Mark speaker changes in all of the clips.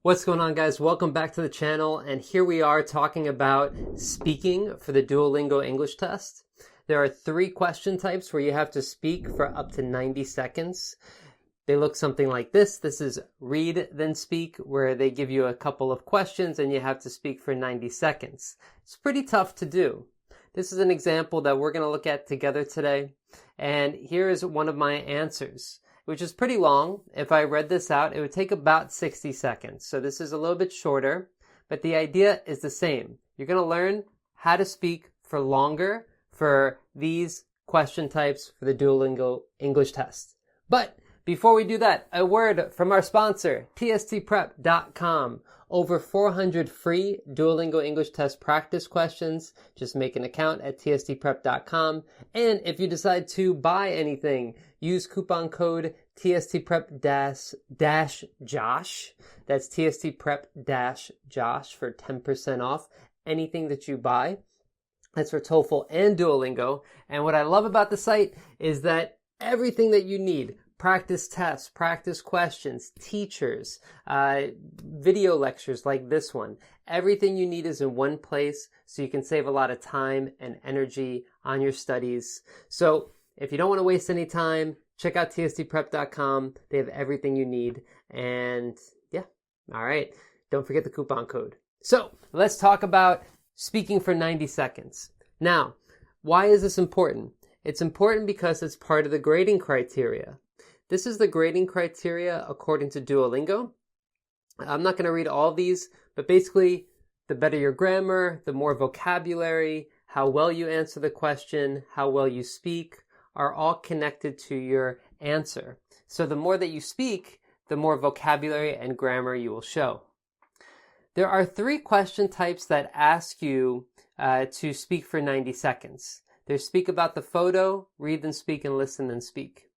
Speaker 1: What's going on, guys? Welcome back to the channel, and here we are talking about speaking for the Duolingo English Test. There are 3 question types where you have to speak for up to 90 seconds. They look something like this. This is read then speak, where they give you a couple of questions and you have to speak for 90 seconds. It's pretty tough to do. This is an example that we're going to look at together today, and here is one of my answers, which is pretty long. If I read this out, it would take about 60 seconds. So this is a little bit shorter, but the idea is the same. You're going to learn how to speak for longer for these question types for the Duolingo English Test. But before we do that, a word from our sponsor, TSTPrep.com. Over 400 free Duolingo English Test practice questions. Just make an account at TSTPrep.com. And if you decide to buy anything, use coupon code TSTPrep-JOSH. That's TSTPrep-JOSH for 10% off anything that you buy. That's for TOEFL and Duolingo. And what I love about the site is that everything that you need, practice tests, practice questions, teachers, video lectures like this one. Everything you need is in one place, so you can save a lot of time and energy on your studies. So if you don't want to waste any time, check out tstprep.com. They have everything you need. And yeah, all right. Don't forget the coupon code. So let's talk about speaking for 90 seconds. Now, why is this important? It's important because it's part of the grading criteria. This is the grading criteria according to Duolingo. I'm not going to read all of these, but basically, the better your grammar, the more vocabulary, how well you answer the question, how well you speak, are all connected to your answer. So the more that you speak, the more vocabulary and grammar you will show. There are 3 question types that ask you to speak for 90 seconds. There's speak about the photo, read then speak, and listen then speak.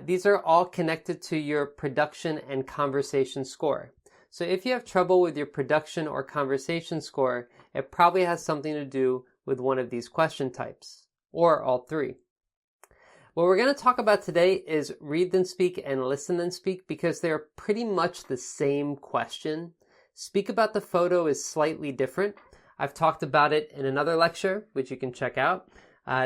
Speaker 1: These are all connected to your production and conversation score. So if you have trouble with your production or conversation score, it probably has something to do with one of these question types, or all 3. What we're going to talk about today is read then speak and listen then speak, because they're pretty much the same question. Speak about the photo is slightly different. I've talked about it in another lecture, which you can check out.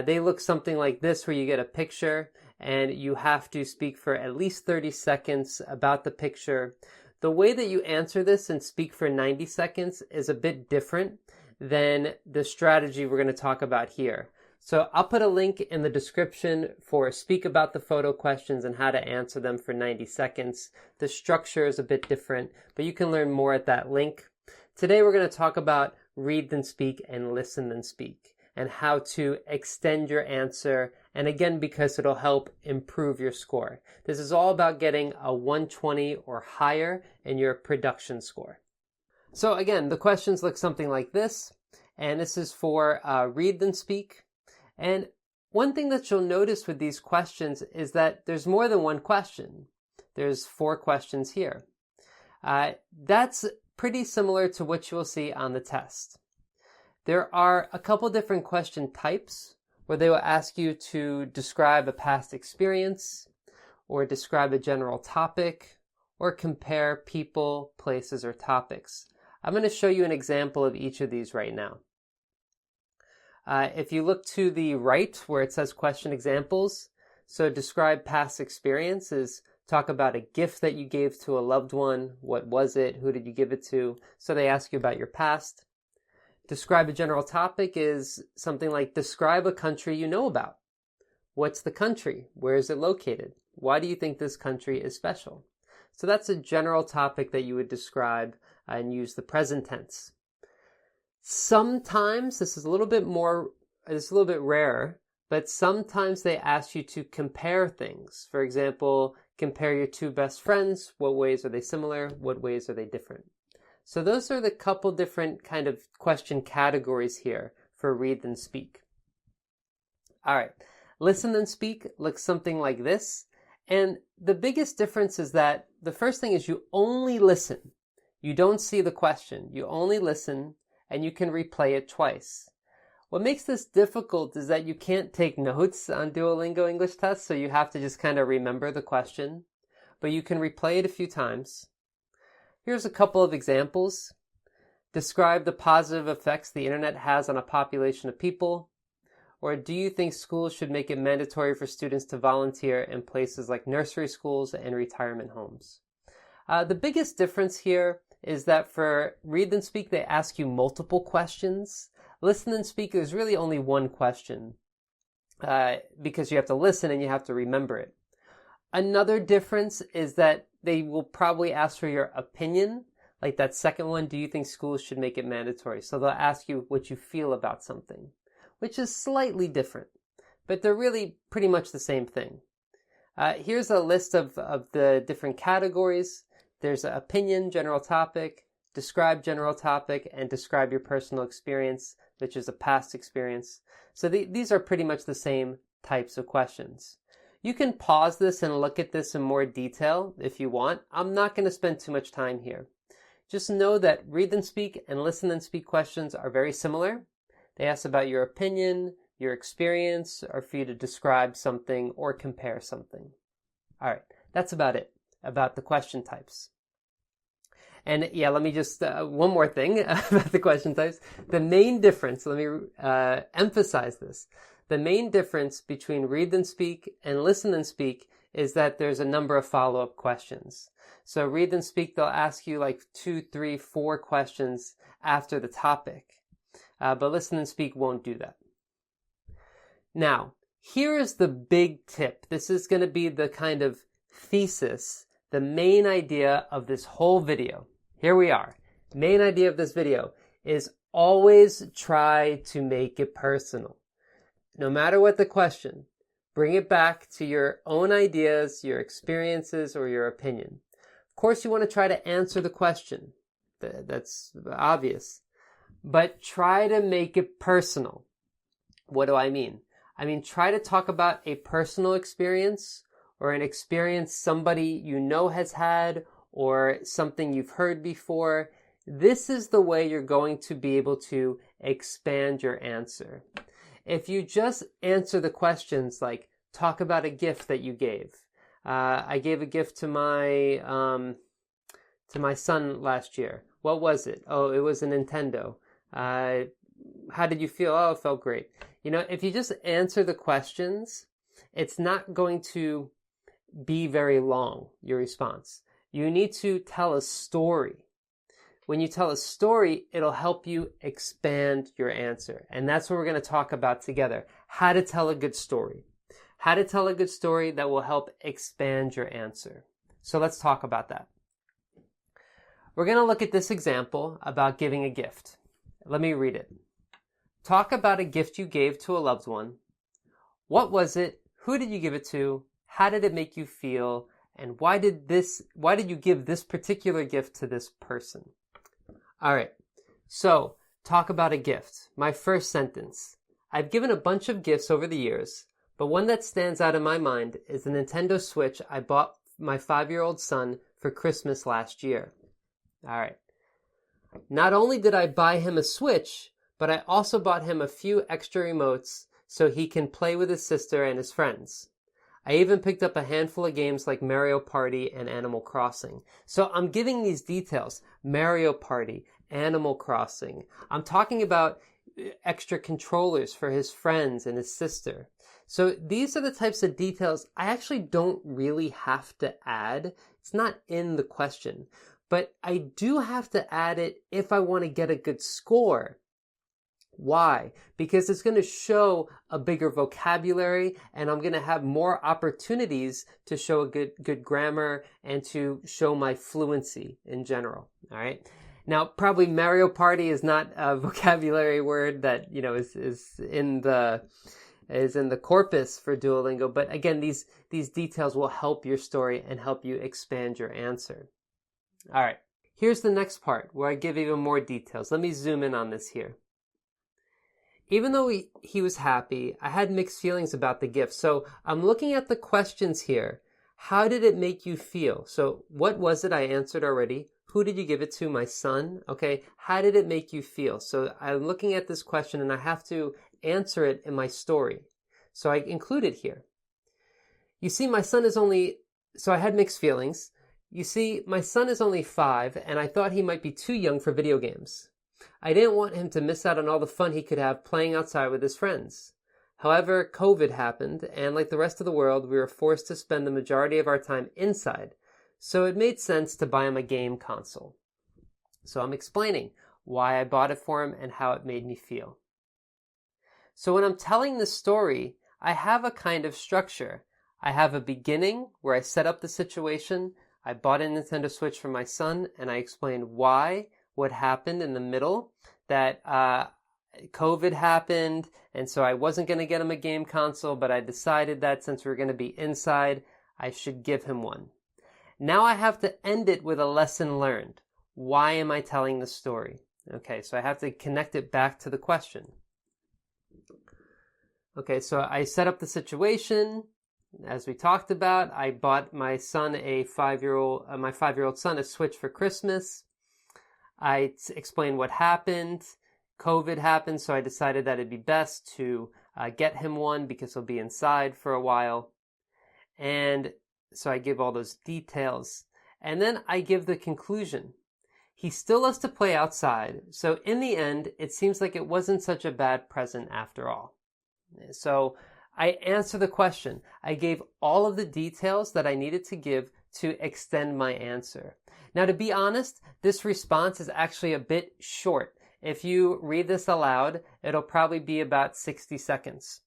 Speaker 1: They look something like this, where you get a picture and you have to speak for at least 30 seconds about the picture. The way that you answer this and speak for 90 seconds is a bit different than the strategy we're going to talk about here. So I'll put a link in the description for speak about the photo questions and how to answer them for 90 seconds. The structure is a bit different, but you can learn more at that link. Today we're going to talk about read then speak and listen then speak, and how to extend your answer, and again, because it'll help improve your score. This is all about getting a 120 or higher in your production score. So again, the questions look something like this, and this is for read then speak. And one thing that you'll notice with these questions is that there's more than one question. There's 4 questions here. That's pretty similar to what you will see on the test. There are a couple different question types where they will ask you to describe a past experience, or describe a general topic, or compare people, places, or topics. I'm going to show you an example of each of these right now. If you look to the right where it says question examples, so describe past experiences, talk about a gift that you gave to a loved one. What was it? Who did you give it to? So they ask you about your past. Describe a general topic is something like describe a country you know about. What's the country? Where is it located? Why do you think this country is special? So that's a general topic that you would describe and use the present tense. Sometimes, this is a little bit rarer, but sometimes they ask you to compare things. For example, compare your 2 best friends. What ways are they similar? What ways are they different? So those are the couple different kind of question categories here for read then speak. All right, listen then speak looks something like this. And the biggest difference is that the first thing is you only listen. You don't see the question. You only listen, and you can replay it twice. What makes this difficult is that you can't take notes on Duolingo English Test, so you have to just kind of remember the question. But you can replay it a few times. Here's a couple of examples. Describe the positive effects the internet has on a population of people. Or do you think schools should make it mandatory for students to volunteer in places like nursery schools and retirement homes? The biggest difference here is that for Read and Speak, they ask you multiple questions. Listen and Speak, there's really only one question because you have to listen and you have to remember it. Another difference is that they will probably ask for your opinion. Like that second one, do you think schools should make it mandatory? So they'll ask you what you feel about something, which is slightly different, but they're really pretty much the same thing. Here's a list of the different categories. There's an opinion, general topic, describe general topic, and describe your personal experience, which is a past experience. So these are pretty much the same types of questions. You can pause this and look at this in more detail if you want. I'm not going to spend too much time here. Just know that Read and Speak and Listen and Speak questions are very similar. They ask about your opinion, your experience, or for you to describe something or compare something. All right, that's about it, about the question types. And yeah, let me just, one more thing about the question types. The main difference, let me emphasize this. The main difference between Read and Speak and Listen and Speak is that there's a number of follow-up questions. So Read and Speak, they'll ask you like 2, 3, 4 questions after the topic. But Listen and Speak won't do that. Now, here is the big tip. This is going to be the kind of thesis, the main idea of this whole video. Here we are. Main idea of this video is always try to make it personal. No matter what the question, bring it back to your own ideas, your experiences, or your opinion. Of course, you want to try to answer the question. That's obvious. But try to make it personal. What do I mean? I mean, try to talk about a personal experience or an experience somebody you know has had or something you've heard before. This is the way you're going to be able to expand your answer. If you just answer the questions like, talk about a gift that you gave. I gave a gift to my son last year. What was it? Oh, it was a Nintendo. How did you feel? Oh, it felt great. You know, if you just answer the questions, it's not going to be very long, your response. You need to tell a story. When you tell a story, it'll help you expand your answer. And that's what we're going to talk about together. How to tell a good story. How to tell a good story that will help expand your answer. So let's talk about that. We're going to look at this example about giving a gift. Let me read it. Talk about a gift you gave to a loved one. What was it? Who did you give it to? How did it make you feel? And why did you give this particular gift to this person? All right. So, talk about a gift. My first sentence. I've given a bunch of gifts over the years, but one that stands out in my mind is the Nintendo Switch I bought my 5-year-old son for Christmas last year. All right. Not only did I buy him a Switch, but I also bought him a few extra remotes so he can play with his sister and his friends. I even picked up a handful of games like Mario Party and Animal Crossing. So I'm giving these details. Mario Party, Animal Crossing. I'm talking about extra controllers for his friends and his sister. So these are the types of details I actually don't really have to add. It's not in the question. But I do have to add it if I want to get a good score. Why? Because it's going to show a bigger vocabulary and I'm going to have more opportunities to show a good grammar and to show my fluency in general. All right. Now, probably Mario Party is not a vocabulary word that, you know, is in the corpus for Duolingo. But again, these details will help your story and help you expand your answer. All right. Here's the next part where I give even more details. Let me zoom in on this here. Even though he was happy, I had mixed feelings about the gift. So I'm looking at the questions here. How did it make you feel? So what was it? I answered already. Who did you give it to? My son. Okay. How did it make you feel? So I'm looking at this question and I have to answer it in my story. So I include it here. You see, my son is so I had mixed feelings. You see, my son is only 5, and I thought he might be too young for video games. I didn't want him to miss out on all the fun he could have playing outside with his friends. However, COVID happened, and like the rest of the world, we were forced to spend the majority of our time inside, so it made sense to buy him a game console. So I'm explaining why I bought it for him and how it made me feel. So when I'm telling this story, I have a kind of structure. I have a beginning where I set up the situation. I bought a Nintendo Switch for my son, and I explained why, what happened in the middle, that COVID happened, and so I wasn't going to get him a game console, but I decided that since we were going to be inside, I should give him one. Now I have to end it with a lesson learned. Why am I telling the story? Okay, so I have to connect it back to the question. Okay, so I set up the situation. As we talked about, I bought my son my 5-year-old son a Switch for Christmas. I explained what happened. COVID happened, so I decided that it'd be best to get him one because he'll be inside for a while. And so I give all those details. And then I give the conclusion. He still loves to play outside, so in the end, it seems like it wasn't such a bad present after all. So I answer the question. I gave all of the details that I needed to give to extend my answer. Now, to be honest, this response is actually a bit short. If you read this aloud, it'll probably be about 60 seconds.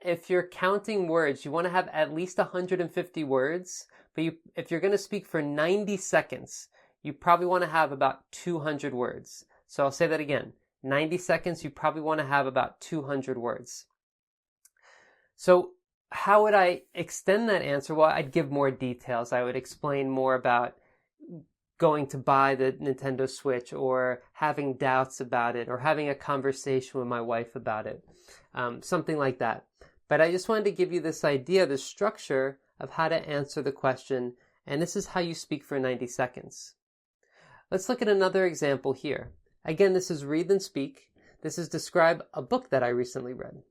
Speaker 1: If you're counting words, you want to have at least 150 words, but if you're going to speak for 90 seconds, you probably want to have about 200 words. So I'll say that again. 90 seconds, you probably want to have about 200 words. So how would I extend that answer? Well, I'd give more details. I would explain more about going to buy the Nintendo Switch, or having doubts about it, or having a conversation with my wife about it. Something like that. But I just wanted to give you this idea, this structure of how to answer the question, and this is how you speak for 90 seconds. Let's look at another example here. Again, this is read then speak. This is describe a book that I recently read.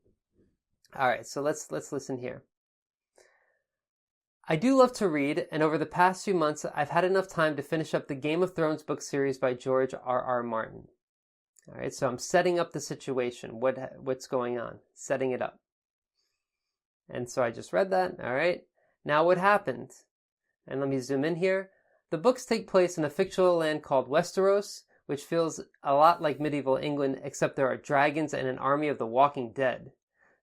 Speaker 1: All right, so let's listen here. I do love to read, and over the past few months, I've had enough time to finish up the Game of Thrones book series by George R.R. Martin. All right, so I'm setting up the situation. What's going on? Setting it up. And so I just read that. All right. Now what happened? And let me zoom in here. The books take place in a fictional land called Westeros, which feels a lot like medieval England, except there are dragons and an army of the Walking Dead.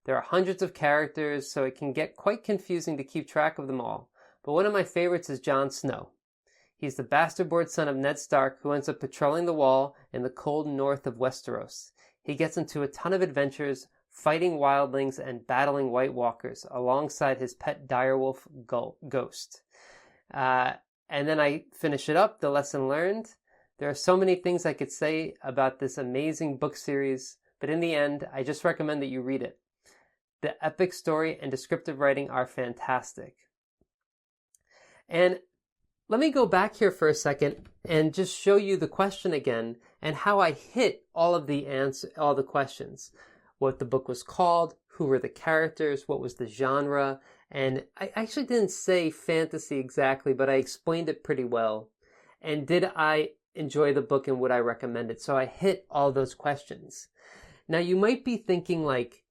Speaker 1: There are hundreds of characters, so it can get quite confusing to keep track of them all. But one of my favorites is Jon Snow. He's the bastard-born son of Ned Stark who ends up patrolling the wall in the cold north of Westeros. He gets into a ton of adventures, fighting wildlings and battling White Walkers alongside his pet direwolf Ghost. And then I finish it up, the lesson learned. There are so many things I could say about this amazing book series, but in the end, I just recommend that you read it. The epic story and descriptive writing are fantastic. And let me go back here for a second and just show you the question again and how I hit all the questions. What the book was called, who were the characters, what was the genre, and I actually didn't say fantasy exactly, but I explained it pretty well. And did I enjoy the book and would I recommend it? So I hit all those questions. Now you might be thinking like,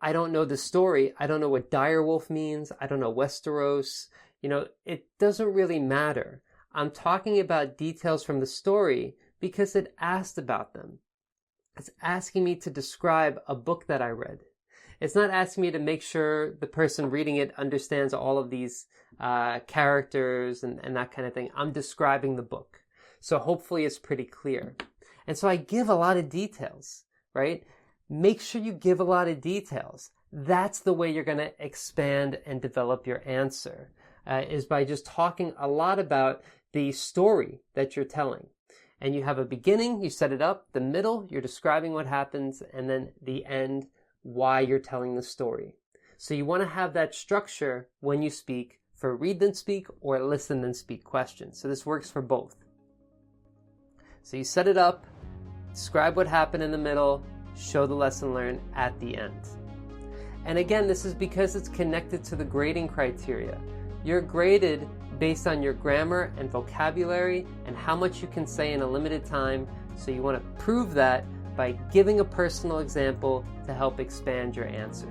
Speaker 1: I don't know the story. I don't know what direwolf means. I don't know Westeros. It doesn't really matter. I'm talking about details from the story because it asked about them. It's asking me to describe a book that I read. It's not asking me to make sure the person reading it understands all of these characters and that kind of thing. I'm describing the book. So hopefully it's pretty clear. And so I give a lot of details, right? Make sure you give a lot of details. That's the way you're going to expand and develop your answer, is by just talking a lot about the story that you're telling. And you have a beginning, you set it up, the middle, you're describing what happens, and then the end, why you're telling the story. So you want to have that structure when you speak for read then speak or listen then speak questions. So this works for both. So you set it up, describe what happened in the middle, show the lesson learned at the end. And again, this is because it's connected to the grading criteria. You're graded based on your grammar and vocabulary and how much you can say in a limited time, so you want to prove that by giving a personal example to help expand your answer.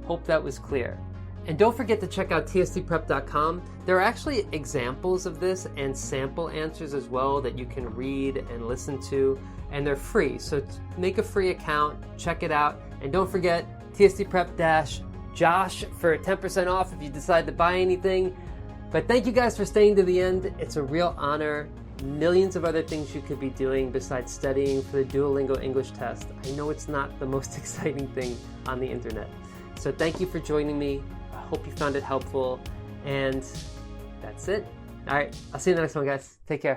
Speaker 1: Hope that was clear. And don't forget to check out tstprep.com. There are actually examples of this and sample answers as well that you can read and listen to, and they're free. So make a free account, check it out, and don't forget TSTPrep-Josh for 10% off if you decide to buy anything. But thank you guys for staying to the end. It's a real honor. Millions of other things you could be doing besides studying for the Duolingo English Test. I know it's not the most exciting thing on the internet. So thank you for joining me. I hope you found it helpful. And that's it. All right, I'll see you in the next one, guys. Take care.